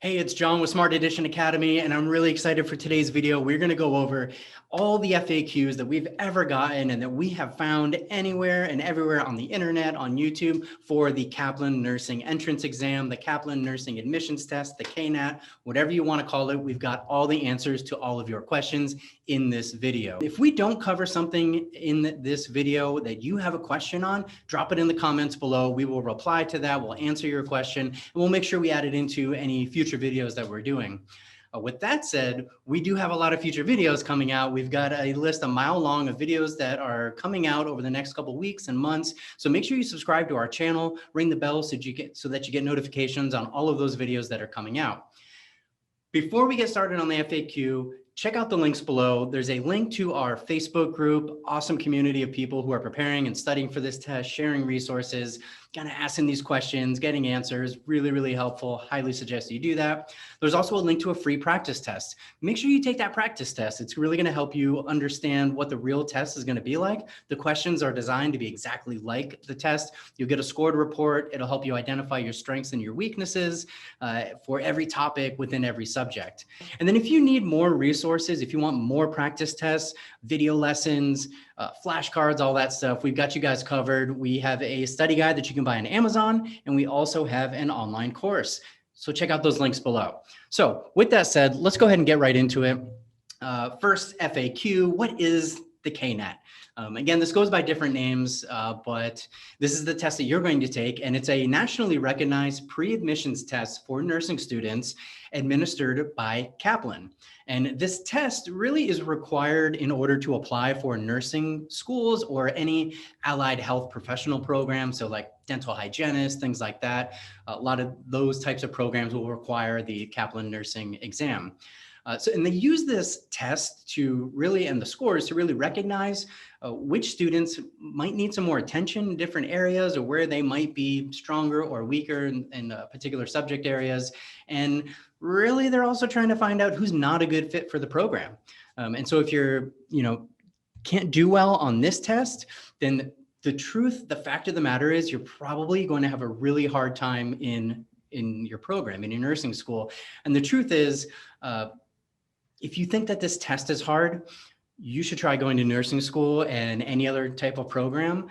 Hey, it's John with Smart Edition Academy, and I'm really excited for today's video. We're going to go over all the FAQs that we've ever gotten and that we have found anywhere and everywhere on the internet, on YouTube, for the Kaplan Nursing Entrance Exam, the Kaplan Nursing Admissions Test, the KNAT, whatever you want to call it. We've got all the answers to all of your questions in this video. If we don't cover something in this video that you have a question on, drop it in the comments below. We will reply to that. We'll answer your question, and we'll make sure we add it into any future videos that we're doing. With that said, we do have a lot of future videos coming out. We've got a list a mile long of videos that are coming out over the next couple of weeks and months. So make sure you subscribe to our channel, ring the bell so that you get notifications on all of those videos that are coming out. Before we get started on the FAQ, check out the links below. There's a link to our Facebook group, awesome community of people who are preparing and studying for this test, sharing resources, kind of asking these questions, getting answers, really, really helpful. Highly suggest you do that. There's also a link to a free practice test. Make sure you take that practice test. It's really going to help you understand what the real test is going to be like. The questions are designed to be exactly like the test. You'll get a scored report. It'll help you identify your strengths and your weaknesses for every topic within every subject. And then if you need more resources, if you want more practice tests, video lessons, flashcards, all that stuff, we've got you guys covered. We have a study guide that you can buy on Amazon, and we also have an online course. So check out those links below. So with that said, let's go ahead and get right into it. First FAQ, what is the KNAT? Again, this goes by different names, but this is the test that you're going to take, and it's a nationally recognized pre-admissions test for nursing students administered by Kaplan. And this test really is required in order to apply for nursing schools or any allied health professional program. So like dental hygienists, things like that. A lot of those types of programs will require the Kaplan nursing exam. And they use this test to really, and the scores to really recognize which students might need some more attention in different areas, or where they might be stronger or weaker in particular subject areas. And really, they're also trying to find out who's not a good fit for the program. And so if you're, can't do well on this test, then the fact of the matter is you're probably going to have a really hard time in your program, in your nursing school. And the truth is, if you think that this test is hard, you should try going to nursing school and any other type of program.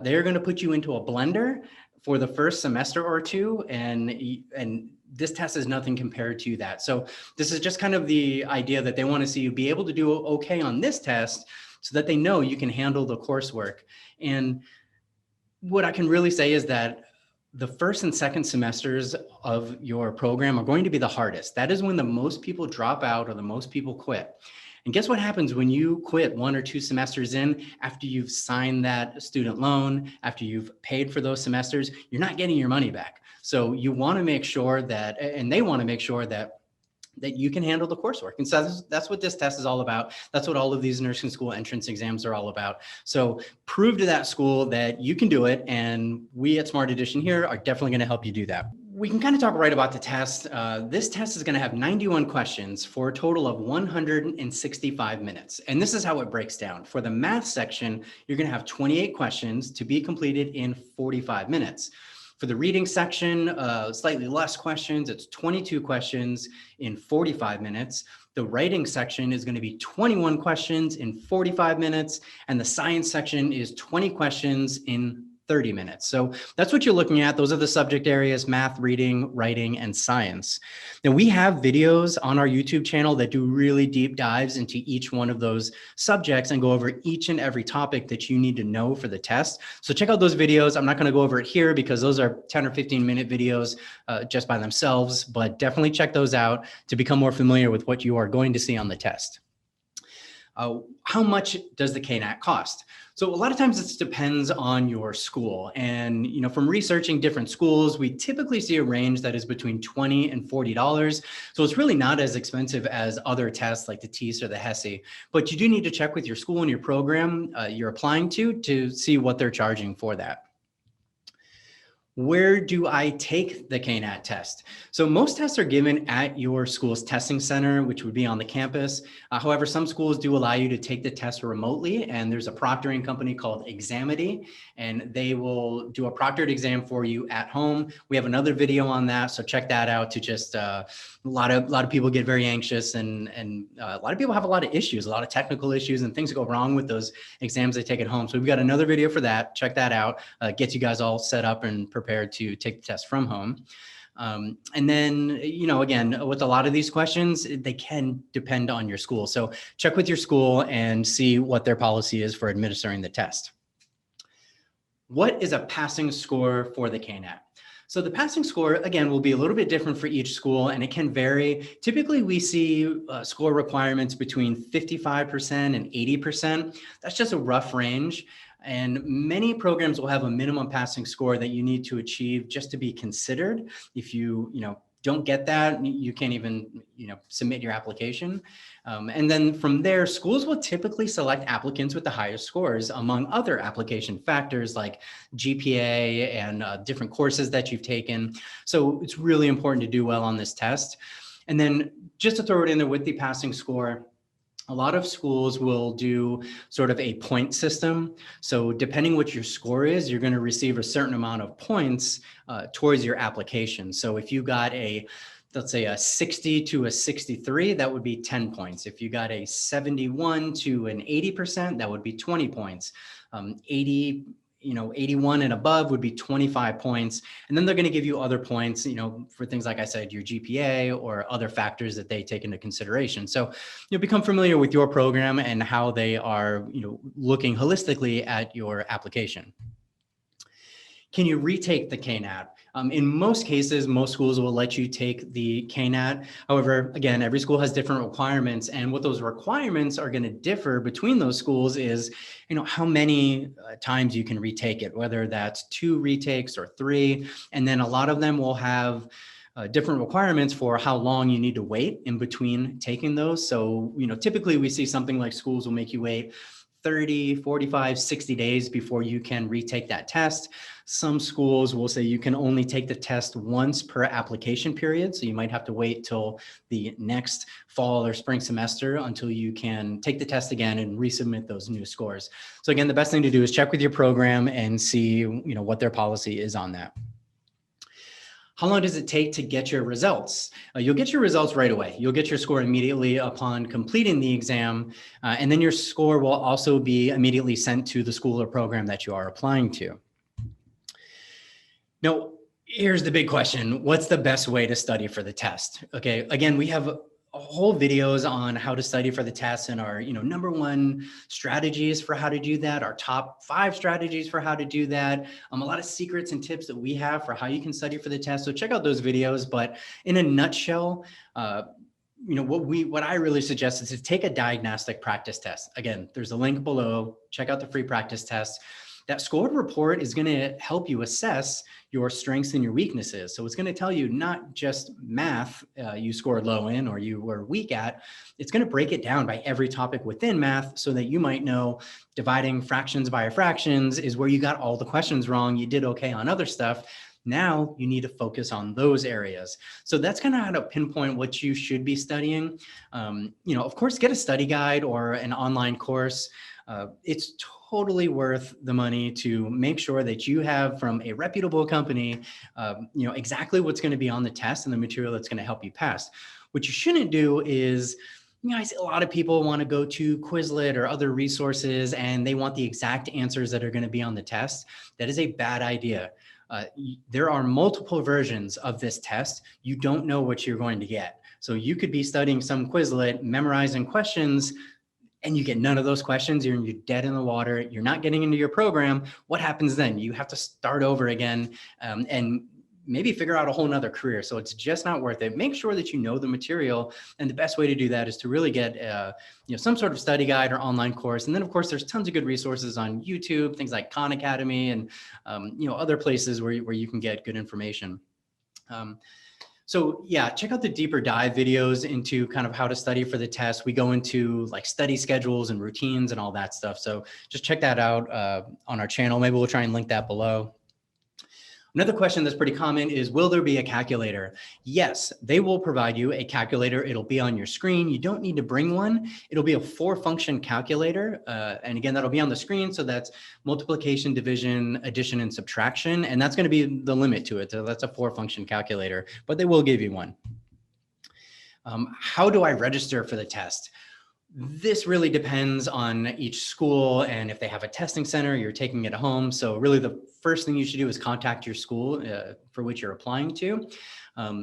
They're going to put you into a blender for the first semester or two, and this test is nothing compared to that. So this is just kind of the idea that they want to see you be able to do okay on this test so that they know you can handle the coursework. And what I can really say is that the first and second semesters of your program are going to be the hardest. That is when the most people drop out or the most people quit. And guess what happens when you quit 1 or 2 semesters in after you've signed that student loan, after you've paid for those semesters? You're not getting your money back. So you want to make sure that, and they want to make sure that you can handle the coursework. And so that's what this test is all about. That's what all of these nursing school entrance exams are all about. So prove to that school that you can do it. And we at Smart Edition here are definitely going to help you do that. We can kind of talk right about the test. This test is going to have 91 questions for a total of 165 minutes. And this is how it breaks down. For the math section, you're going to have 28 questions to be completed in 45 minutes. For the reading section, slightly less questions. It's 22 questions in 45 minutes. The writing section is going to be 21 questions in 45 minutes. And the science section is 20 questions in 30 minutes. So that's what you're looking at. Those are the subject areas: math, reading, writing, and science. Now we have videos on our YouTube channel that do really deep dives into each one of those subjects and go over each and every topic that you need to know for the test. So check out those videos. I'm not going to go over it here because those are 10 or 15-minute videos just by themselves, but definitely check those out to become more familiar with what you are going to see on the test. How much does the KNAT cost? So a lot of times it depends on your school. And, from researching different schools, we typically see a range that is between $20 and $40. So it's really not as expensive as other tests like the TEAS or the HESI, but you do need to check with your school and your program you're applying to see what they're charging for that. Where do I take the KNAT test? So most tests are given at your school's testing center, which would be on the campus. However, some schools do allow you to take the test remotely, and there's a proctoring company called Examity, and they will do a proctored exam for you at home. We have another video on that, so check that out. To just a lot of people get very anxious, and a lot of people have a lot of issues, a lot of technical issues, and things go wrong with those exams they take at home. So we've got another video for that. Check that out. Gets you guys all set up and prepared to take the test from home. And then, again, with a lot of these questions, they can depend on your school. So check with your school and see what their policy is for administering the test. What is a passing score for the KNAT? So the passing score, again, will be a little bit different for each school, and it can vary. Typically, we see score requirements between 55% and 80%. That's just a rough range. And many programs will have a minimum passing score that you need to achieve just to be considered. If you don't get that, you can't even submit your application. And then from there, schools will typically select applicants with the highest scores among other application factors like GPA and different courses that you've taken. So it's really important to do well on this test. And then just to throw it in there with the passing score, a lot of schools will do sort of a point system. So depending what your score is, you're going to receive a certain amount of points towards your application. So if you got let's say a 60 to a 63, that would be 10 points. If you got a 71 to an 80%, that would be 20 points. 81 and above would be 25 points. And then they're going to give you other points, for things like I said, your GPA or other factors that they take into consideration. So you'll become familiar with your program and how they are, looking holistically at your application. Can you retake the KNAT? In most cases, most schools will let you take the KNAT. However, again, every school has different requirements, and what those requirements are going to differ between those schools is, how many times you can retake it, whether that's 2 retakes or 3. And then a lot of them will have different requirements for how long you need to wait in between taking those. So, typically we see something like schools will make you wait 30, 45, 60 days before you can retake that test. Some schools will say you can only take the test once per application period. So you might have to wait till the next fall or spring semester until you can take the test again and resubmit those new scores. So again, the best thing to do is check with your program and see, what their policy is on that. How long does it take to get your results? You'll get your results right away. You'll get your score immediately upon completing the exam, and then your score will also be immediately sent to the school or program that you are applying to. Now, here's the big question. What's the best way to study for the test? Okay, again, we have whole videos on how to study for the test and our #1 strategies for how to do that, our top 5 strategies for how to do that, a lot of secrets and tips that we have for how you can study for the test. So check out those videos. But in a nutshell, what I really suggest is to take a diagnostic practice test. Again, there's a link below. Check out the free practice test. That scored report is going to help you assess your strengths and your weaknesses. So it's going to tell you not just math you scored low in or you were weak at. It's going to break it down by every topic within math so that you might know dividing fractions by fractions is where you got all the questions wrong. You did okay on other stuff. Now you need to focus on those areas. So that's kind of how to pinpoint what you should be studying. Of course, get a study guide or an online course. It's totally worth the money to make sure that you have from a reputable company, exactly what's going to be on the test and the material that's going to help you pass. What you shouldn't do is, I see a lot of people want to go to Quizlet or other resources and they want the exact answers that are going to be on the test. That is a bad idea. There are multiple versions of this test. You don't know what you're going to get. So you could be studying some Quizlet, memorizing questions, and you get none of those questions. You're dead in the water. You're not getting into your program. What happens then? You have to start over again and maybe figure out a whole nother career. So it's just not worth it. Make sure that you know the material. And the best way to do that is to really get some sort of study guide or online course. And then of course, there's tons of good resources on YouTube, things like Khan Academy and other places where you can get good information. So yeah, check out the deeper dive videos into kind of how to study for the test. We go into like study schedules and routines and all that stuff. So just check that out on our channel. Maybe we'll try and link that below. Another question that's pretty common is, will there be a calculator? Yes, they will provide you a calculator. It'll be on your screen. You don't need to bring one. It'll be a 4-function calculator. And again, that'll be on the screen. So that's multiplication, division, addition, and subtraction. And that's going to be the limit to it. So that's a 4-function calculator, but they will give you one. How do I register for the test? This really depends on each school, and if they have a testing center, you're taking it home. So really the first thing you should do is contact your school for which you're applying to.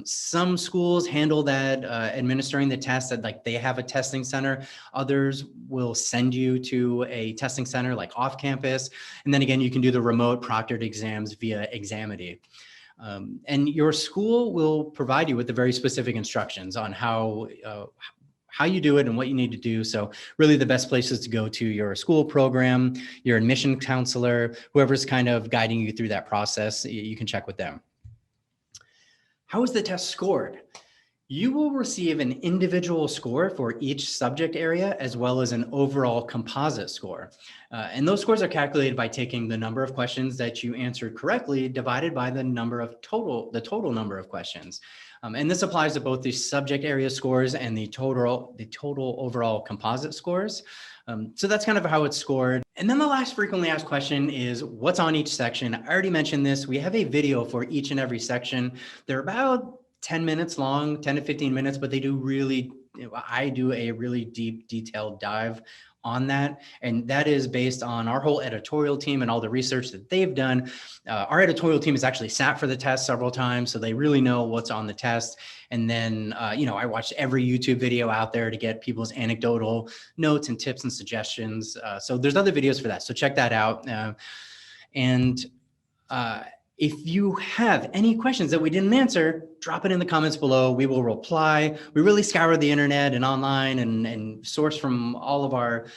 Some schools handle that administering the test, that like they have a testing center. Others will send you to a testing center like off campus. And then again, you can do the remote proctored exams via Examity. And your school will provide you with the very specific instructions on how you do it and what you need to do. So really the best place is to go to your school program, your admission counselor, whoever's kind of guiding you through that process. You can check with them. How is the test scored? You will receive an individual score for each subject area, as well as an overall composite score. And those scores are calculated by taking the number of questions that you answered correctly divided by the total number of questions. And this applies to both the subject area scores and the total overall composite scores. So that's kind of how it's scored. And then the last frequently asked question is, what's on each section? I already mentioned this. We have a video for each and every section. They're about 10 minutes long, 10 to 15 minutes, but I do a really deep, detailed dive on that. And that is based on our whole editorial team and all the research that they've done. Our editorial team has actually sat for the test several times, so they really know what's on the test. And then, I watched every YouTube video out there to get people's anecdotal notes and tips and suggestions. So there's other videos for that. So check that out. If you have any questions that we didn't answer, drop it in the comments below. We will reply. We really scour the internet and online and source from all of our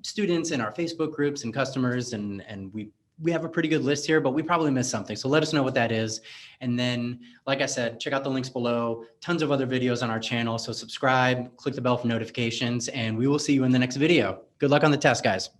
students in our Facebook groups and customers. And we have a pretty good list here, but we probably missed something. So let us know what that is. And then, like I said, check out the links below. Tons of other videos on our channel. So subscribe, click the bell for notifications, and we will see you in the next video. Good luck on the test, guys.